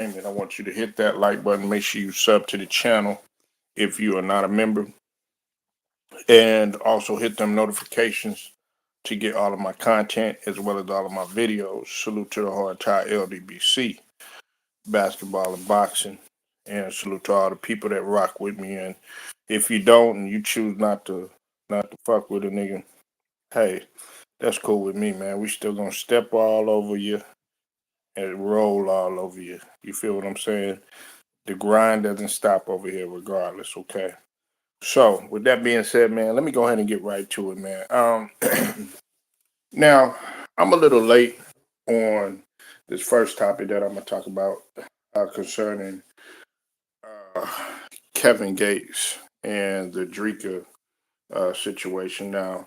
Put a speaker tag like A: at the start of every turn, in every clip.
A: And then I want you to hit that like button. Make sure you sub to the channel if you are not a member. And also hit them notifications to get all of my content as well as all of my videos. Salute to the whole entire LDBC, basketball and boxing. And salute to all the people that rock with me. And if you don't and you choose not to fuck with a nigga, hey, that's cool with me, man. We still gonna step all over you and roll all over you. You feel what I'm saying? The grind doesn't stop over here regardless, okay? So with that being said, man, let me go ahead and get right to it, man. Now, I'm a little late on this first topic that I'm gonna talk about concerning uh, Kevin Gates and the Dreka situation. Now,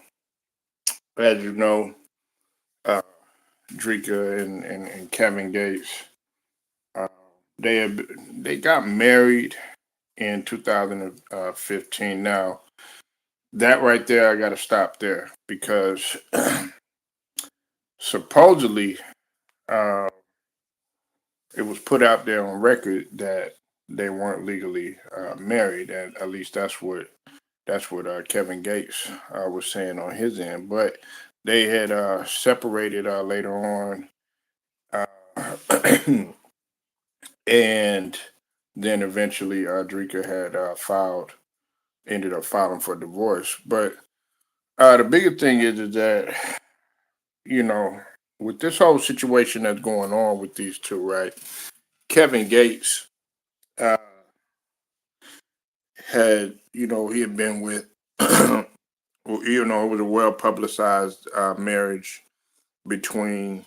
A: as you know, uh, Dreka and Kevin Gates, uh, they got married in 2015. Now, that right there, I got to stop there because supposedly uh, it was put out there on record that they weren't legally married, and at least that's what Kevin Gates was saying on his end. But they had separated later on, uh, and then eventually Dreka had ended up filing for divorce. But the bigger thing is that you know with this whole situation that's going on with these two, right? Kevin Gates uh, had he had been with well, it was a well publicized marriage between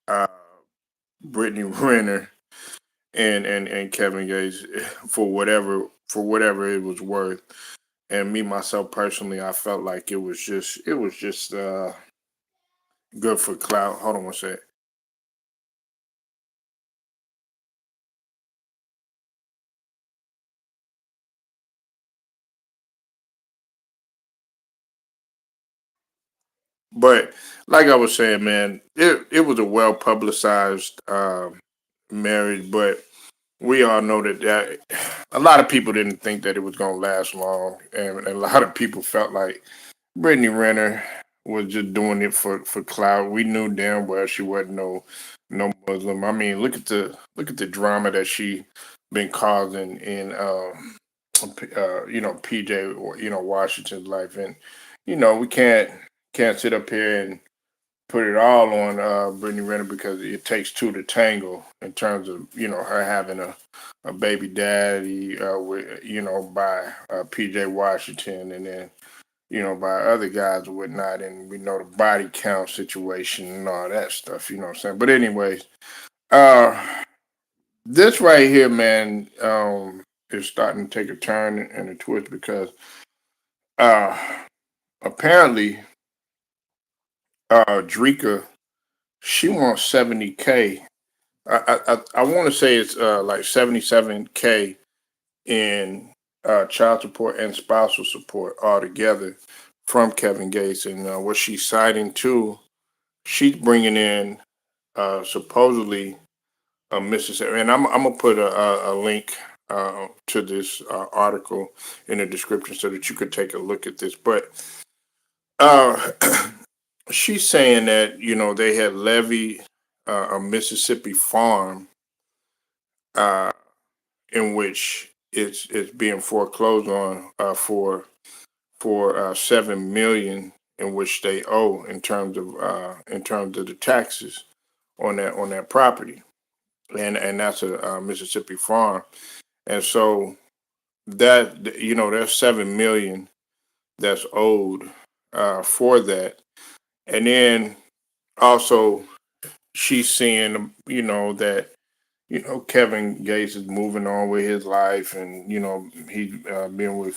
A: uh, Brittany Renner and Kevin Gates for whatever it was worth. And me myself personally, I felt like it was just good for clout. Hold on one sec. But like I was saying, man, it was a well publicized marriage, but we all know that a lot of people didn't think that it was going to last long, and a lot of people felt like Brittany Renner was just doing it for clout. We knew damn well she wasn't no Muslim. I mean, look at the drama that she been causing in PJ or Washington's life, and we can't sit up here and put it all on Brittany Renner because it takes two to tangle in terms of her having a baby daddy with by PJ Washington, and then by other guys and whatnot, and we know the body count situation and all that stuff. You know what I'm saying? But anyways, uh, this right here, man, is starting to take a turn and a twist because uh, apparently Dreka, she wants 70K. I want to say it's like 77K in child support and spousal support altogether from Kevin Gates, and what she's citing too, she's bringing in supposedly a Mississippi, and I'm gonna put a link to this article in the description so that you could take a look at this. But uh, she's saying that they had levied a Mississippi farm uh, in which it's being foreclosed on for 7 million in which they owe in terms of the taxes on that property, and that's a Mississippi farm, and so there's 7 million that's owed for that, and then also she's seeing that Kevin Gates is moving on with his life, and he's been with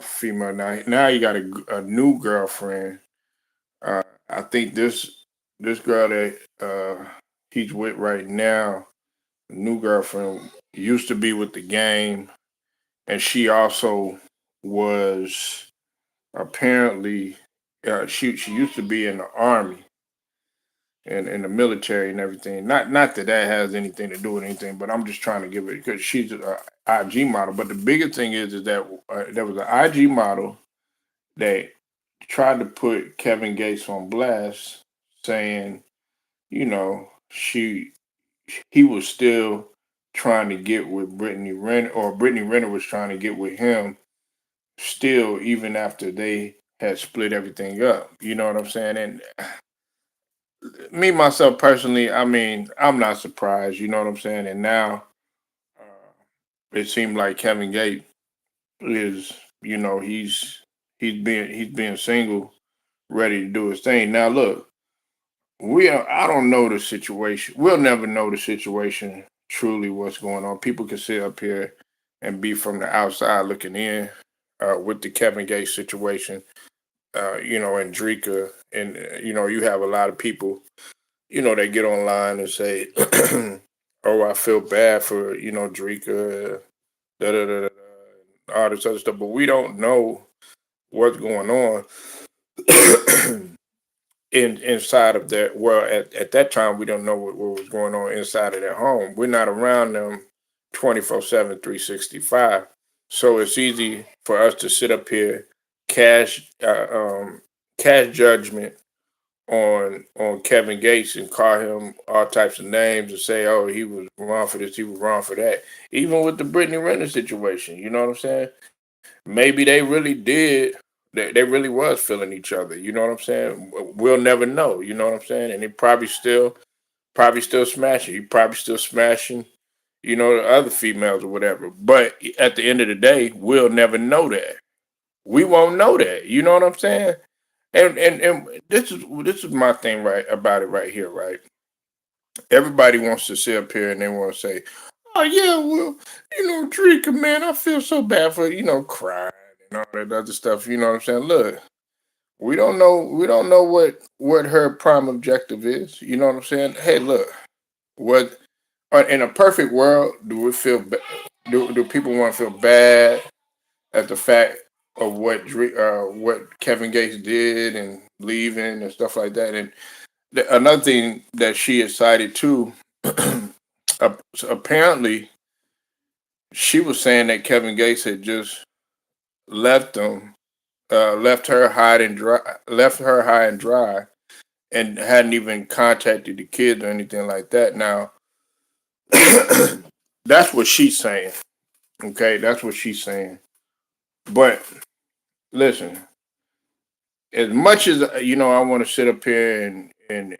A: female now. He got a new girlfriend. I think this girl that he's with right now, new girlfriend, used to be with the game, and she also was apparently she used to be in the army, in the military and everything. Not that that has anything to do with anything, but I'm just trying to give it because she's an IG model. But the bigger thing is that there was an IG model that tried to put Kevin Gates on blast, saying, you know, he was still trying to get with Brittany Renner, or Brittany Renner was trying to get with him still, even after they had split everything up. You know what I'm saying? And me myself personally, I mean, I'm not surprised. You know what I'm saying? And now it seemed like Kevin Gates is, you know, he's being single, ready to do his thing. Now look, I don't know the situation. We'll never know the situation truly what's going on. People can sit up here and be from the outside looking in with the Kevin Gates situation. You know, and Dreka, and you know, you have a lot of people, you know, they get online and say, "Oh, I feel bad for Dreka, da da da da, all this other stuff," but we don't know what's going on inside of that. Well, at that time, we don't know what was going on inside of their home. We're not around them 24/7, 365. So it's easy for us to sit up here, cash cash judgment on Kevin Gates and call him all types of names and say, "Oh, he was wrong for this, he was wrong for that." Even with the Brittany Renner situation, you know what I'm saying? Maybe they really did. They really was feeling each other. You know what I'm saying? We'll never know. You know what I'm saying? And he probably still smashing. He probably still smashing. You know, the other females or whatever. But at the end of the day, we'll never know that. We won't know that. You know what I'm saying? And this is my thing right about it right here, right? Everybody wants to sit up here and they want to say, "Oh yeah, well, Drika, man, I feel so bad for crying and all that other stuff." You know what I'm saying? Look, we don't know what her prime objective is. You know what I'm saying? Hey, look, what in a perfect world do people want to feel bad at the fact of what Kevin Gates did and leaving and stuff like that? And another thing that she had cited too, apparently, she was saying that Kevin Gates had just left them, left her high and dry, and hadn't even contacted the kids or anything like that. Now, that's what she's saying. Okay, that's what she's saying. But listen, as much as I want to sit up here and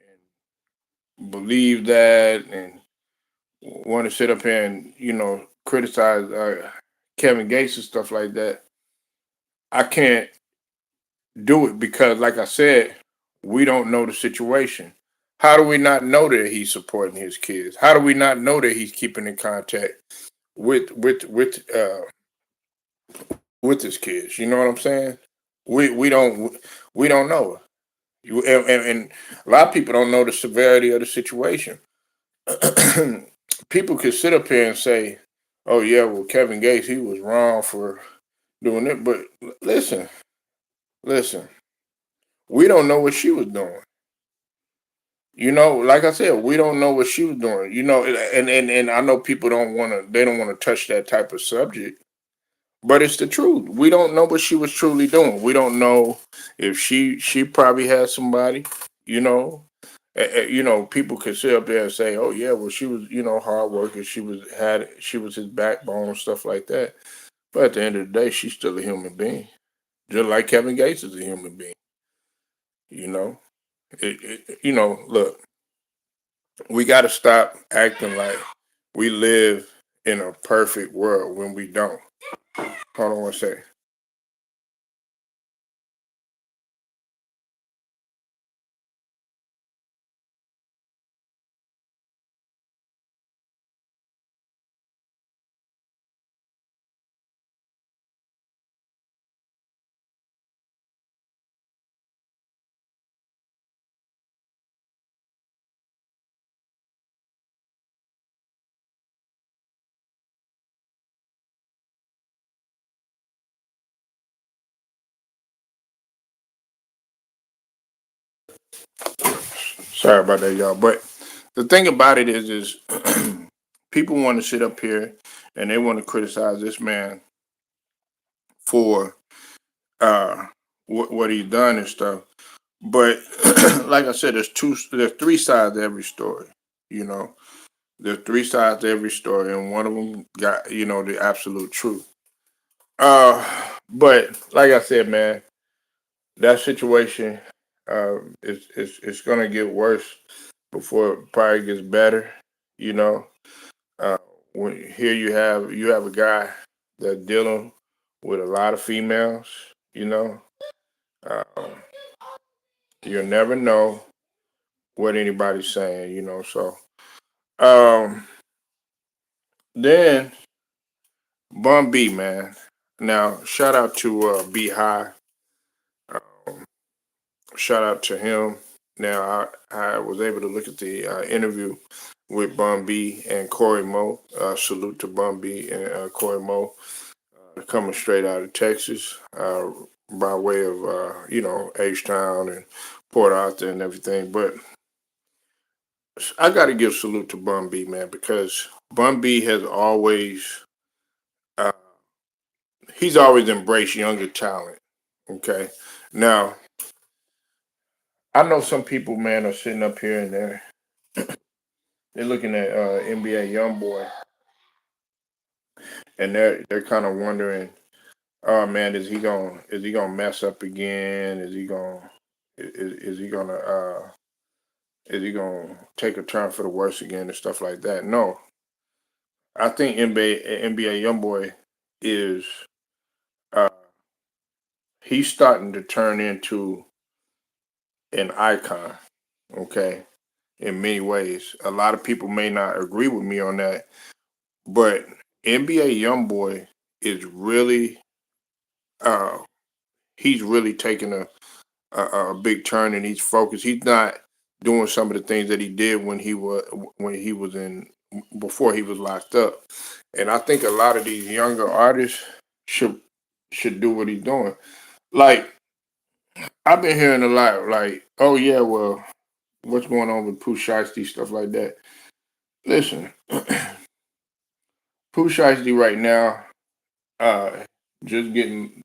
A: believe that, and want to sit up here and criticize Kevin Gates and stuff like that, I can't do it because, like I said, we don't know the situation. How do we not know that he's supporting his kids? How do we not know that he's keeping in contact with his kids? You know what I'm saying? We don't know. And a lot of people don't know the severity of the situation. People could sit up here and say, "Oh yeah, well Kevin Gates, he was wrong for doing it," but listen, listen, we don't know what she was doing. Like I said, we don't know what she was doing. And I know people they don't want to touch that type of subject, but it's the truth. We don't know what she was truly doing. We don't know if she probably had somebody. You know, people could sit up there and say, "Oh yeah, well she was hard worker. She was his backbone and stuff like that." But at the end of the day, she's still a human being, just like Kevin Gates is a human being. You know, look, we got to stop acting like we live in a perfect world when we don't. Hold on one second. Sorry about that, y'all. But the thing about it is people want to sit up here and they want to criticize this man for uh what he's done and stuff. But like I said, there's three sides to every story. You know, there's three sides to every story, and one of them got the absolute truth. But like I said, man, that situation is gonna get worse before it probably gets better. You know, uh, here you have a guy that's dealing with a lot of females. You know, uh, you'll never know what anybody's saying. So um, then Bun B, man. Now shout out to B High. Um, Shout out to him. Now I was able to look at the interview with Bun B and Corey Mo. Salute to Bun B and Corey Mo, coming straight out of Texas, by way of H Town and Port Arthur and everything. But I got to give salute to Bun B, man, because Bun B has always uh, he's always embraced younger talent. Okay, now I know some people, man, are sitting up here and they're looking at NBA Youngboy, and they're kind of wondering, oh man, is he gonna mess up again? Is he gonna take a turn for the worse again and stuff like that? No, I think NBA Youngboy is uh, he's starting to turn into an icon. Okay, in many ways, a lot of people may not agree with me on that, but NBA Youngboy is really uh, he's really taking a big turn and he's focused. He's not doing some of the things that he did when he was in before he was locked up. And I think a lot of these younger artists should should do what he's doing. Like I've been hearing a lot, like, oh yeah, well, what's going on with Pooh Shiesty, stuff like that. Listen, Pooh Shiesty right now, just getting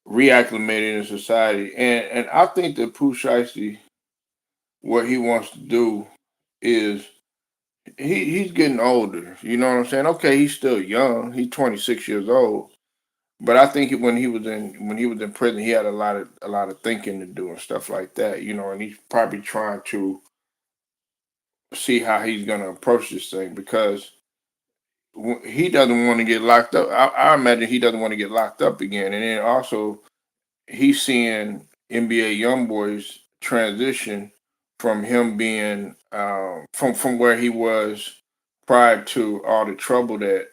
A: reacclimated in society, and I think that Pooh Shiesty, what he wants to do is he's getting older. You know what I'm saying? Okay, he's still young. He's 26 years old. But I think when he was in prison, he had a lot of thinking to do and stuff like that. And he's probably trying to see how he's gonna approach this thing because he doesn't want to get locked up. I imagine he doesn't want to get locked up again. And then also he's seeing NBA YoungBoy's transition from him being from where he was prior to all the trouble that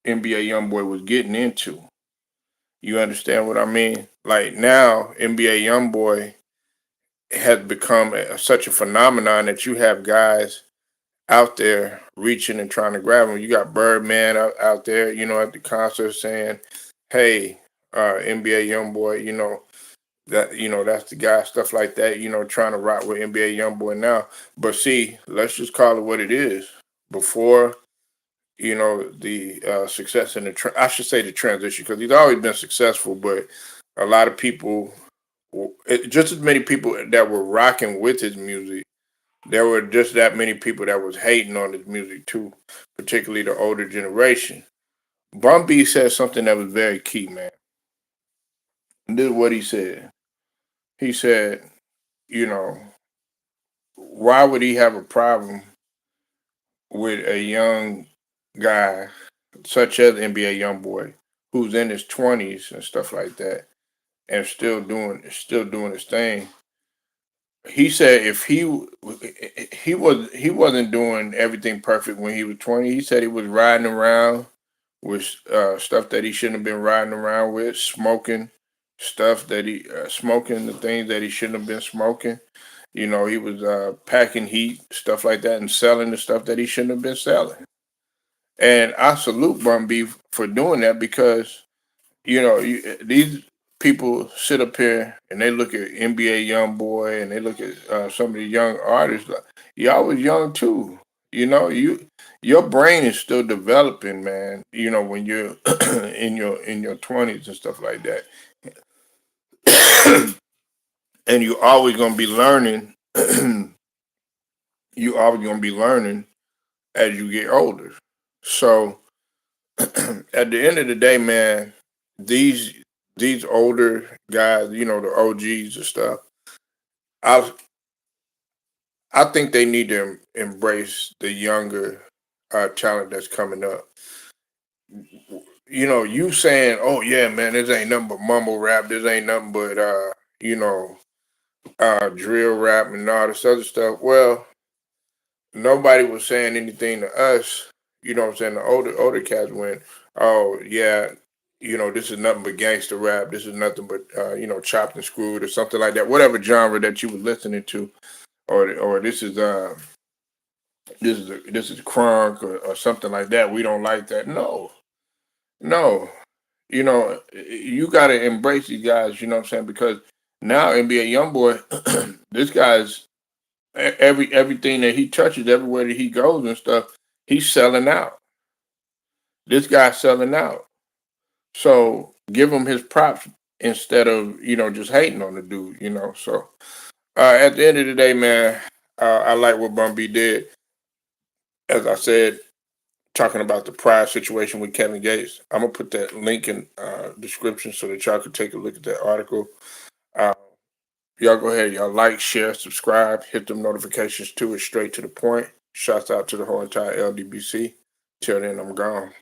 A: NBA YoungBoy was getting into. You understand what I mean? Like now, NBA YoungBoy has become such a phenomenon that you have guys out there reaching and trying to grab him. You got Birdman out there, at the concert saying, "Hey, NBA YoungBoy, that's the guy," stuff like that. Trying to rock with NBA YoungBoy now. But see, let's just call it what it is. Before the success and I should say the transition, because he's always been successful, but a lot of people, just as many people that were rocking with his music, there were just that many people that was hating on his music too, particularly the older generation. Bun B said something that was very key, man. And this is what he said. He said, you know, why would he have a problem with a young guy such as NBA YoungBoy who's in his 20s and stuff like that and still doing his thing? He said if he wasn't doing everything perfect when he was 20. He said he was riding around with stuff that he shouldn't have been riding around with, smoking stuff that he smoking the things that he shouldn't have been smoking. He was packing heat, stuff like that, and selling the stuff that he shouldn't have been selling. And I salute Bun B for doing that because these. people sit up here and they look at NBA Youngboy and they look at some of the young artists. Like, y'all was young too. Your brain is still developing, man. When you're in your 20s and stuff like that, and you always gonna be learning. You always gonna be learning as you get older. So at the end of the day, man, these these older guys, the OGs and stuff, I I think they need to embrace the younger talent that's coming up. You saying, "Oh yeah, man, this ain't nothing but mumble rap. This ain't nothing but you know, drill rap and all this other stuff." Well, nobody was saying anything to us. You know what I'm saying? The older cats went, "Oh yeah, this is nothing but gangster rap. This is nothing but chopped and screwed or something like that. Whatever genre that you were listening to, or this is crunk or something like that. We don't like that. No, no. You got to embrace these guys. You know what I'm saying? Because now NBA YoungBoy, this guy's everything that he touches, everywhere that he goes and stuff, he's selling out. This guy's selling out. So give him his props instead of just hating on the dude. So at the end of the day, man, I like what Bun B did. As I said, talking about the prior situation with Kevin Gates. I'm gonna put that link in description so that y'all can take a look at that article. Uh, y'all go ahead, y'all like, share, subscribe, hit them notifications too. It's straight to the point. Shouts out to the whole entire LDBC. Till then, I'm gone.